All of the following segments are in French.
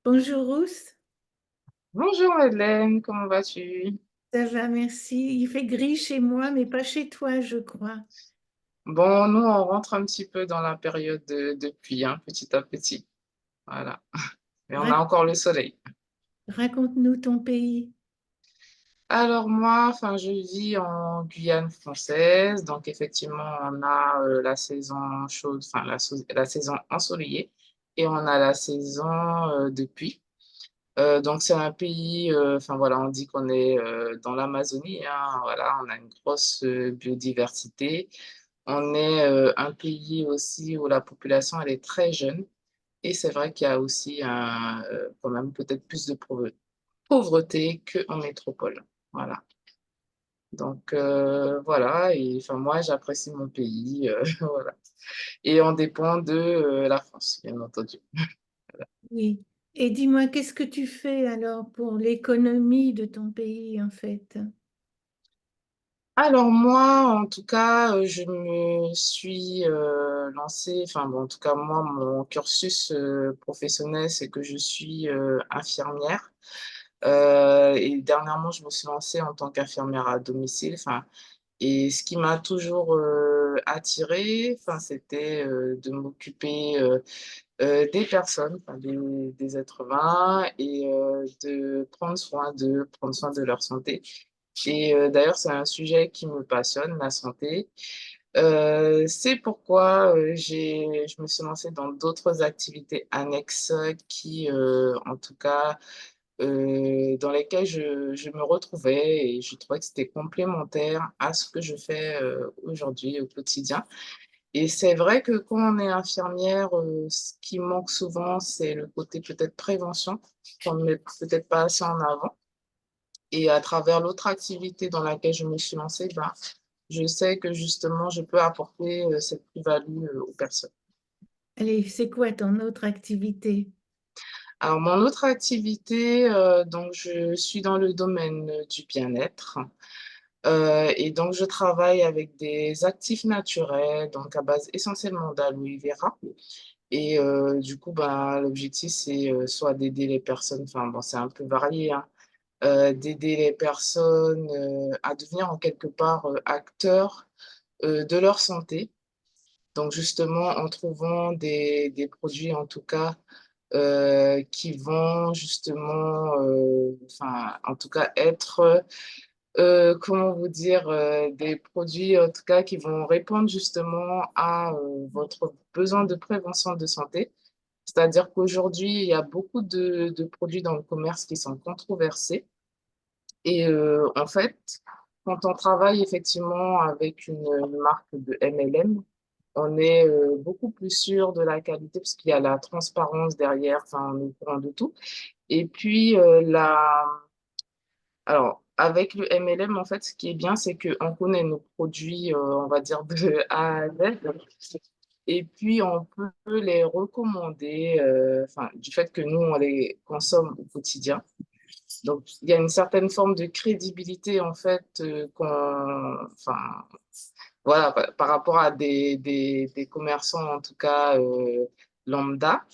Bonjour Rousse, Bonjour Madeleine, comment vas-tu? ça va, merci. Il fait gris chez moi, mais pas chez toi, je crois. Bon, nous on rentre un petit peu dans la période de pluie, hein, petit à petit. Voilà. Mais on a Rac- encore le soleil. Raconte-nous ton pays. Alors moi, enfin, je vis en Guyane française, donc effectivement on a la saison chaude, enfin la saison ensoleillée, et on a la saison de pluie. Donc c'est un pays, enfin voilà, on dit qu'on est dans l'Amazonie, hein, voilà, on a une grosse biodiversité. On est un pays aussi où la population elle est très jeune et c'est vrai qu'il y a aussi quand même peut-être plus de pauvreté qu'en métropole. Voilà. Donc voilà, et enfin moi j'apprécie mon pays, voilà. Et on dépend de la France, bien entendu. Oui. Et dis-moi, qu'est-ce que tu fais alors pour l'économie de ton pays, en fait? Alors moi, en tout cas, je me suis lancée, enfin bon, en tout cas moi, mon cursus professionnel, c'est que je suis infirmière. Et dernièrement, je me suis lancée en tant qu'infirmière à domicile. Enfin, et ce qui m'a toujours attirée, enfin, c'était de m'occuper des personnes, enfin, des êtres humains et de prendre soin de leur santé. Et d'ailleurs, c'est un sujet qui me passionne, la santé. C'est pourquoi je me suis lancée dans d'autres activités annexes qui, en tout cas, dans lesquelles je me retrouvais et je trouvais que c'était complémentaire à ce que je fais aujourd'hui au quotidien. Et c'est vrai que quand on est infirmière, ce qui manque souvent, c'est le côté peut-être prévention, qu'on ne met peut-être pas assez en avant. Et à travers l'autre activité dans laquelle je me suis lancée, ben, je sais que justement, je peux apporter cette plus-value aux personnes. Allez, c'est quoi ton autre activité? Alors, mon autre activité, donc, je suis dans le domaine du bien-être. Et donc, je travaille avec des actifs naturels, donc à base essentiellement d'aloe vera. Et du coup, ben, l'objectif, c'est soit d'aider les personnes, enfin, bon, c'est un peu varié, hein, d'aider les personnes à devenir en quelque part acteurs de leur santé. Donc justement, en trouvant des produits en tout cas qui vont justement, enfin en tout cas être, comment vous dire, des produits en tout cas qui vont répondre justement à votre besoin de prévention de santé. C'est-à-dire qu'aujourd'hui, il y a beaucoup de produits dans le commerce qui sont controversés. Et en fait, quand on travaille effectivement avec une marque de MLM, on est beaucoup plus sûr de la qualité parce qu'il y a la transparence derrière, enfin, on est au courant de tout. Et puis, alors, avec le MLM, en fait, ce qui est bien, c'est qu'on connaît nos produits, on va dire, de A à Z. Et puis, on peut les recommander, enfin, du fait que nous, on les consomme au quotidien. Donc, il y a une certaine forme de crédibilité, en fait, enfin, voilà, par rapport à des commerçants, en tout cas, lambda.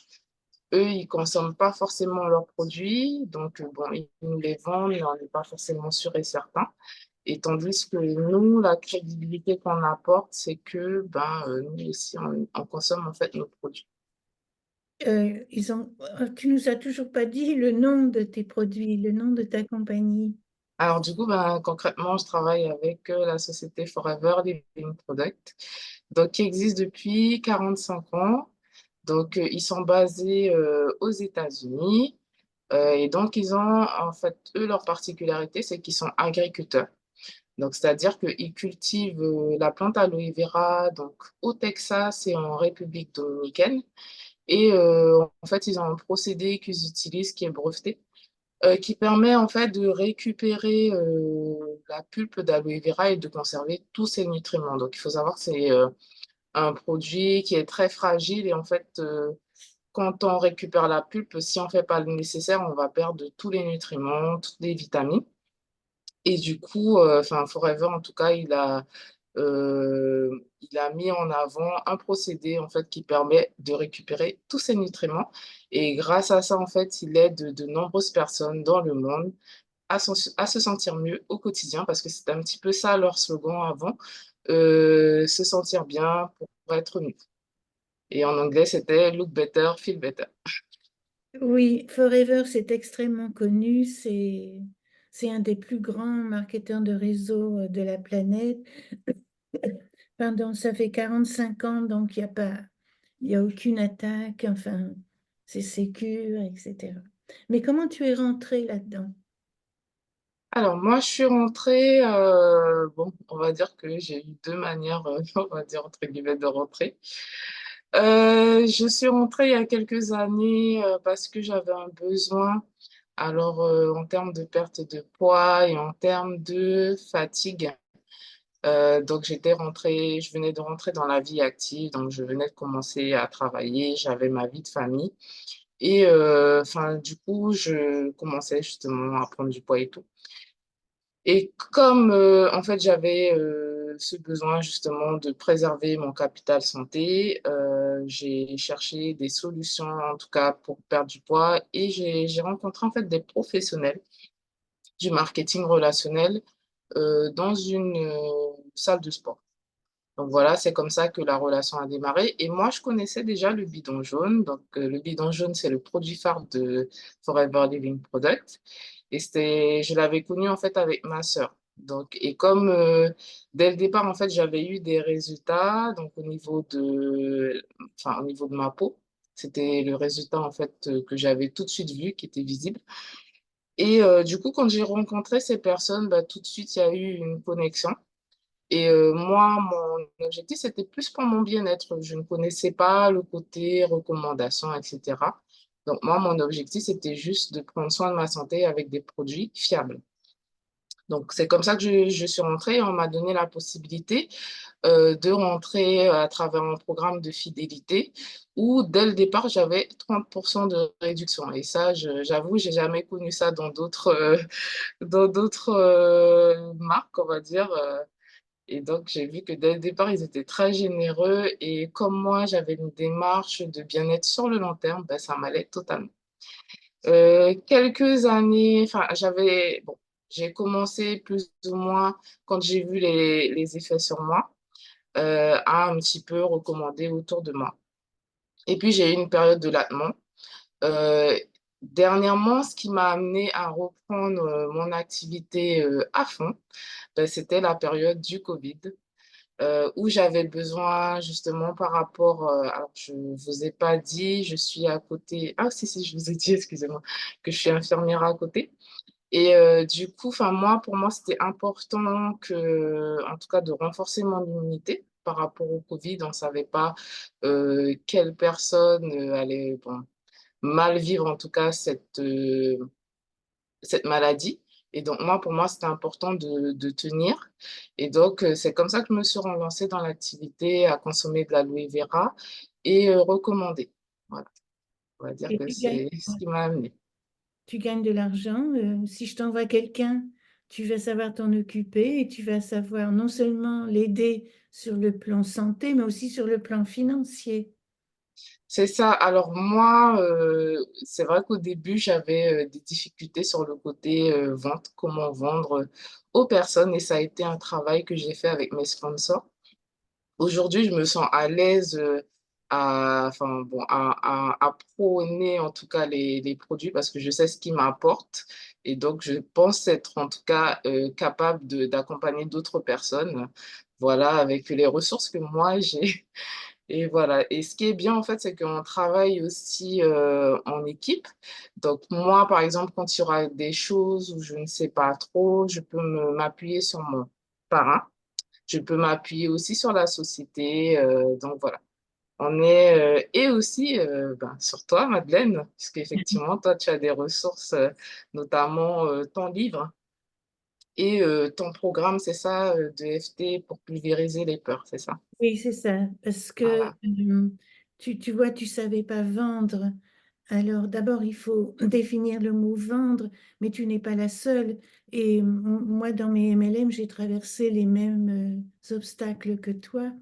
Eux, ils consomment pas forcément leurs produits, donc bon, ils nous les vendent, mais on n'est pas forcément sûr et certain. Et tandis que nous, la crédibilité qu'on apporte, c'est que ben, nous aussi, on consomme en fait nos produits. Tu nous as toujours pas dit le nom de tes produits, le nom de ta compagnie. Alors du coup, ben, concrètement, je travaille avec la société Forever Living Product, donc qui existe depuis 45 ans. Donc ils sont basés aux États-Unis et donc ils ont en fait eux leur particularité, c'est qu'ils sont agriculteurs. Donc c'est-à-dire qu'ils cultivent la plante aloe vera donc au Texas et en République dominicaine. Et en fait, ils ont un procédé qu'ils utilisent qui est breveté qui permet en fait de récupérer la pulpe d'aloe vera et de conserver tous ses nutriments. Donc, il faut savoir que c'est un produit qui est très fragile et en fait, quand on récupère la pulpe, si on ne fait pas le nécessaire, on va perdre tous les nutriments, toutes les vitamines. Et du coup, enfin, Forever, en tout cas, il a il a mis en avant un procédé en fait qui permet de récupérer tous ces nutriments. Et grâce à ça, en fait, il aide de nombreuses personnes dans le monde à se sentir mieux au quotidien, parce que c'est un petit peu ça leur slogan avant, se sentir bien pour être mieux. Et en anglais, c'était Look better, feel better. Oui, Forever, c'est extrêmement connu. C'est un des plus grands marketeurs de réseau de la planète. Pardon, ça fait 45 ans, donc il y a aucune attaque. Enfin, c'est sécure, etc. Mais comment tu es rentré là-dedans? Alors moi, je suis rentrée, bon, on va dire que j'ai eu deux manières, on va dire entre guillemets, de rentrer. Je suis rentrée il y a quelques années parce que j'avais un besoin. Alors, en termes de perte de poids et en termes de fatigue. Donc, je venais de rentrer dans la vie active, donc je venais de commencer à travailler, j'avais ma vie de famille. Et enfin, du coup, je commençais justement à prendre du poids et tout. Et comme en fait j'avais ce besoin justement de préserver mon capital santé, j'ai cherché des solutions en tout cas pour perdre du poids, et j'ai rencontré en fait des professionnels du marketing relationnel dans une salle de sport. Donc voilà, c'est comme ça que la relation a démarré. Et moi, je connaissais déjà le bidon jaune. Donc le bidon jaune, c'est le produit phare de Forever Living Product. Et je l'avais connu en fait avec ma sœur. Donc, et comme dès le départ, en fait, j'avais eu des résultats, donc enfin, au niveau de ma peau, c'était le résultat en fait que j'avais tout de suite vu, qui était visible. Et du coup, quand j'ai rencontré ces personnes, bah, tout de suite, il y a eu une connexion. Et moi, mon objectif, c'était plus pour mon bien-être. Je ne connaissais pas le côté recommandation, etc. Donc, moi, mon objectif, c'était juste de prendre soin de ma santé avec des produits fiables. Donc, c'est comme ça que je suis rentrée, et on m'a donné la possibilité de rentrer à travers un programme de fidélité où, dès le départ, j'avais 30% de réduction. Et ça, j'avoue, j'ai jamais connu ça dans d'autres marques, on va dire. Et donc, j'ai vu que dès le départ, ils étaient très généreux. Et comme moi, j'avais une démarche de bien-être sur le long terme, ben, ça m'allait totalement. Quelques années, enfin, bon, j'ai commencé plus ou moins quand j'ai vu les effets sur moi, à un petit peu recommander autour de moi. Et puis, j'ai eu une période de lattement. Euh, Dernièrement, ce qui m'a amené à reprendre mon activité à fond, ben, c'était la période du Covid, où j'avais besoin justement par rapport, alors je vous ai pas dit, je suis à côté, ah si, si, je vous ai dit, excusez-moi, que je suis infirmière à côté. Et du coup, enfin moi, pour moi, c'était important en tout cas, de renforcer mon immunité par rapport au Covid. On ne savait pas quelle personne allait, bon, mal vivre en tout cas cette maladie. Et donc, moi, pour moi, c'était important de tenir. Et donc, c'est comme ça que je me suis relancée dans l'activité à consommer de l'aloe vera et recommander. Voilà, on va dire Et que c'est ce qui m'a amenée. tu gagnes de l'argent. Si je t'envoie quelqu'un, tu vas savoir t'en occuper et tu vas savoir non seulement l'aider sur le plan santé, mais aussi sur le plan financier. C'est ça. Alors moi, c'est vrai qu'au début, j'avais des difficultés sur le côté vente, comment vendre aux personnes. Et ça a été un travail que j'ai fait avec mes sponsors. Aujourd'hui, je me sens à l'aise enfin, bon, à prôner en tout cas les produits, parce que je sais ce qu'ils m'apportent. Et donc, je pense être en tout cas capable d'accompagner d'autres personnes, voilà, avec les ressources que moi j'ai. Et voilà. Et ce qui est bien, en fait, c'est qu'on travaille aussi en équipe. Donc, moi, par exemple, quand il y aura des choses où je ne sais pas trop, je peux m'appuyer sur mon parrain. Je peux m'appuyer aussi sur la société. Donc, voilà. Et aussi ben, sur toi, Madeleine, puisqu'effectivement, toi, tu as des ressources, notamment ton livre et ton programme, c'est ça, de FT pour pulvériser les peurs, c'est ça? Oui, c'est ça. Parce que Voilà. tu vois, tu savais pas vendre Alors, d'abord, il faut définir le mot vendre, mais tu n'es pas la seule. Et moi, dans mes MLM, j'ai traversé les mêmes obstacles que toi.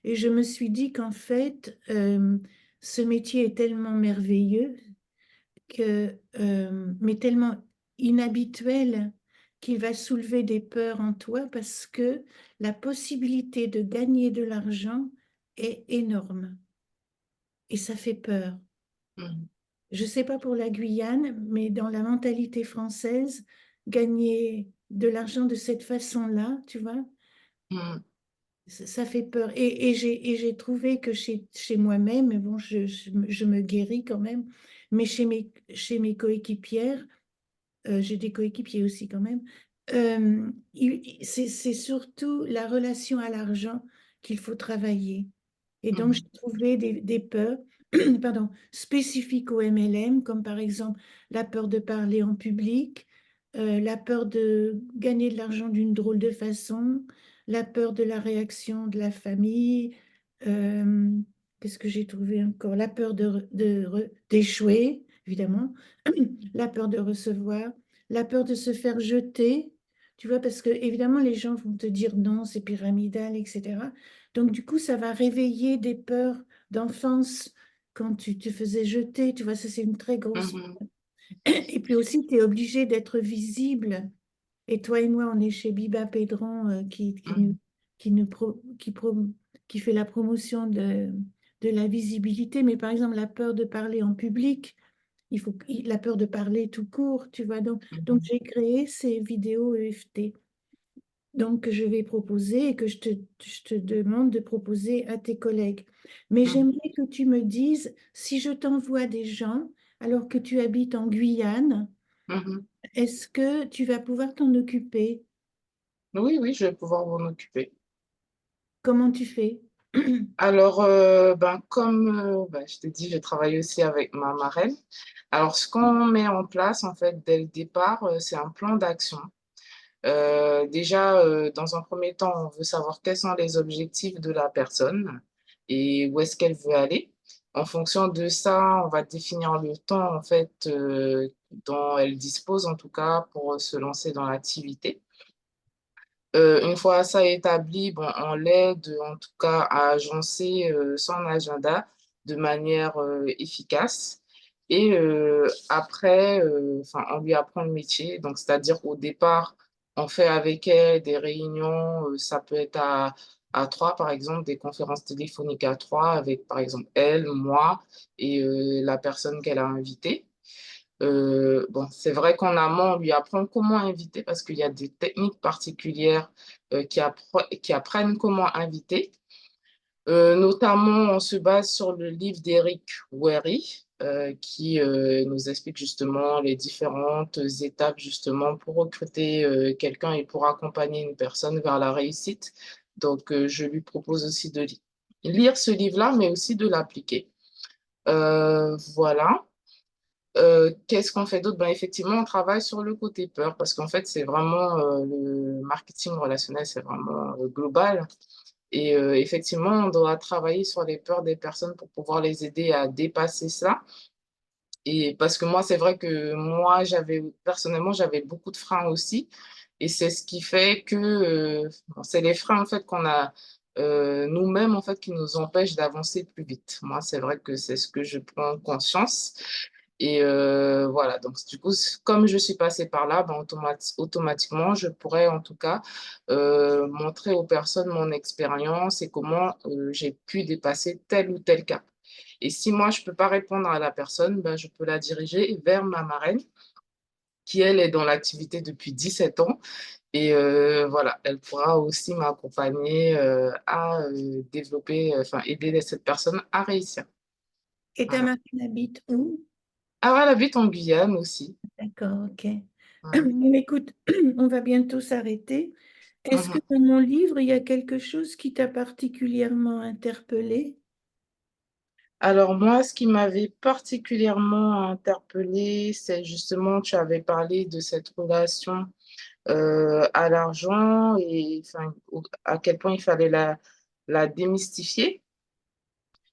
Et je me suis dit qu'en fait, ce métier est tellement merveilleux mais tellement inhabituel qu'il va soulever des peurs en toi parce que la possibilité de gagner de l'argent est énorme et ça fait peur. Mhm. Je ne sais pas pour la Guyane, mais dans la mentalité française, gagner de l'argent de cette façon-là, tu vois, Mhm. ça fait peur. Et j'ai trouvé que chez moi-même, mais bon, je me guéris quand même, mais chez mes coéquipières, j'ai des coéquipiers aussi quand même, c'est surtout la relation à l'argent qu'il faut travailler. Et donc, j'ai Mhm. trouvé des peurs pardon, spécifiques au MLM, comme par exemple la peur de parler en public, la peur de gagner de l'argent d'une drôle de façon, la peur de la réaction de la famille. euh, Qu'est-ce que j'ai trouvé encore? La peur d'échouer, évidemment, la peur de recevoir, la peur de se faire jeter. Tu vois, parce que évidemment, les gens vont te dire non, c'est pyramidal, etc. Donc, du coup, ça va réveiller des peurs d'enfance quand tu te faisais jeter. Tu vois, ça, c'est une très grosse. Mhm. Et puis aussi, tu es obligé d'être visible. Et toi et moi, on est chez Biba Pédron Mhm. qui, nous pro- qui, pro- qui fait la promotion de la visibilité. Mais par exemple, la peur de parler en public, la peur de parler tout court, tu vois. Donc Mhm. j'ai créé ces vidéos EFT. Donc, que je vais proposer et que je te demande de proposer à tes collègues. Mais Mhm. j'aimerais que tu me dises, si je t'envoie des gens, alors que tu habites en Guyane, Mhm. est-ce que tu vas pouvoir t'en occuper? Oui, oui, je vais pouvoir m'en occuper. Comment tu fais? Alors, ben, comme ben, je t'ai dit, je travaille aussi avec ma marraine. Alors, ce qu'on met en place, en fait, dès le départ, c'est un plan d'action. Déjà, dans un premier temps, on veut savoir quels sont les objectifs de la personne et où est-ce qu'elle veut aller. En fonction de ça, on va définir le temps, en fait, dont elle dispose, en tout cas, pour se lancer dans l'activité. Une fois ça établi, bon, on l'aide en tout cas à agencer son agenda de manière efficace. Et après, enfin, on lui apprend le métier. Donc, c'est-à-dire au départ, on fait avec elle des réunions, ça peut être à trois, par exemple, des conférences téléphoniques à trois avec, par exemple, elle, moi et la personne qu'elle a invitée. Bon, c'est vrai qu'en amont, on lui apprend comment inviter parce qu'il y a des techniques particulières qui apprennent comment inviter. Notamment, on se base sur le livre d'Eric Worre qui nous explique justement les différentes étapes justement pour recruter quelqu'un et pour accompagner une personne vers la réussite. Donc, je lui propose aussi de lire ce livre-là, mais aussi de l'appliquer. Voilà. Qu'est-ce qu'on fait d'autre? Ben, effectivement, on travaille sur le côté peur parce qu'en fait, c'est vraiment le marketing relationnel, c'est vraiment global. Et effectivement, on doit travailler sur les peurs des personnes pour pouvoir les aider à dépasser ça. Et parce que moi, c'est vrai que moi, personnellement, j'avais beaucoup de freins aussi. Et c'est ce qui fait que bon, c'est les freins en fait qu'on a nous-mêmes en fait qui nous empêchent d'avancer plus vite. Moi, c'est vrai que c'est ce que je prends conscience. Et voilà, donc du coup, comme je suis passée par là, ben, automatiquement, je pourrais en tout cas montrer aux personnes mon expérience et comment j'ai pu dépasser tel ou tel cas. Et si moi, je ne peux pas répondre à la personne, ben, je peux la diriger vers ma marraine, qui, elle, est dans l'activité depuis 17 ans. Et voilà, elle pourra aussi m'accompagner à développer, enfin, aider cette personne à réussir. Et ta Voilà. marraine habite où? Ah, elle habite en Guyane aussi. D'accord, ok. Voilà. Mais écoute, on va bientôt s'arrêter. Est-ce que Mhm. dans mon livre, il y a quelque chose qui t'a particulièrement interpellé? Alors moi, ce qui m'avait particulièrement interpellée, c'est justement, tu avais parlé de cette relation à l'argent et enfin, à quel point il fallait la démystifier.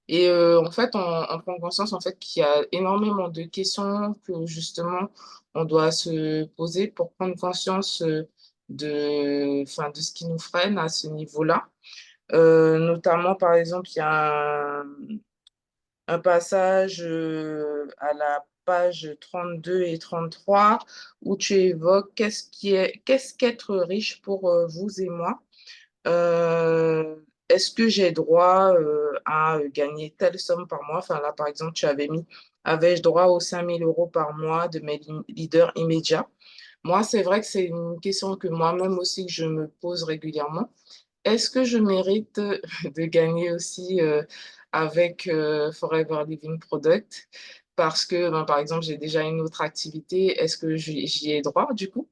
Et en fait, on prend conscience en fait qu'il y a énormément de questions que justement on doit se poser pour prendre conscience enfin, de ce qui nous freine à ce niveau-là. Notamment, par exemple, il y a un passage à la page 32 et 33 où tu évoques qu'est-ce qu'être riche pour vous et moi. Euh, Est-ce que j'ai droit à gagner telle somme par mois? Enfin là, par exemple, tu avais mis, avais-je droit aux 5 000 € par mois de mes leaders immédiats? Moi, c'est vrai que c'est une question que moi-même aussi que je me pose régulièrement. Est-ce que je mérite de gagner aussi avec Forever Living Product? Parce que, ben, par exemple, j'ai déjà une autre activité. Est-ce que j'y ai droit du coup?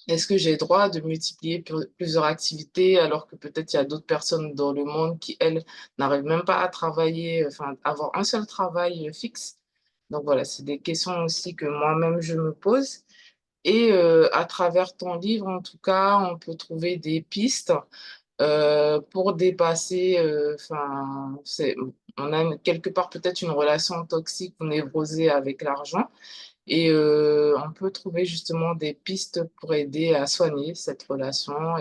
Est-ce que j'ai droit de multiplier plusieurs activités alors que peut-être il y a d'autres personnes dans le monde qui, elles, n'arrivent même pas à travailler, enfin, avoir un seul travail fixe? Donc voilà, c'est des questions aussi que moi-même je me pose. Et à travers ton livre, en tout cas, on peut trouver des pistes pour dépasser, enfin, on a quelque part peut-être une relation toxique ou névrosée avec l'argent et on peut trouver justement des pistes pour aider à soigner cette relation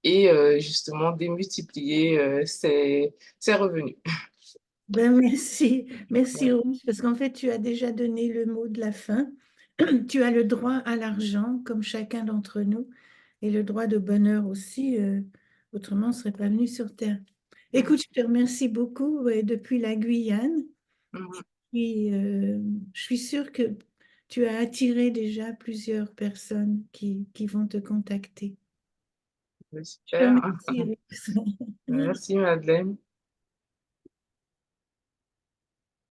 et justement démultiplier ses revenus. Ben merci, merci Ouais. Rose, parce qu'en fait, tu as déjà donné le mot de la fin. Tu as le droit à l'argent, comme chacun d'entre nous, et le droit de bonheur aussi, autrement, on ne serait pas venu sur Terre. Mm. Écoute, je te remercie beaucoup, ouais, depuis la Guyane. Mhm. Et, je suis sûre que tu as attiré déjà plusieurs personnes qui vont te contacter. Je te Super. remercie, Rose. Merci Madeleine.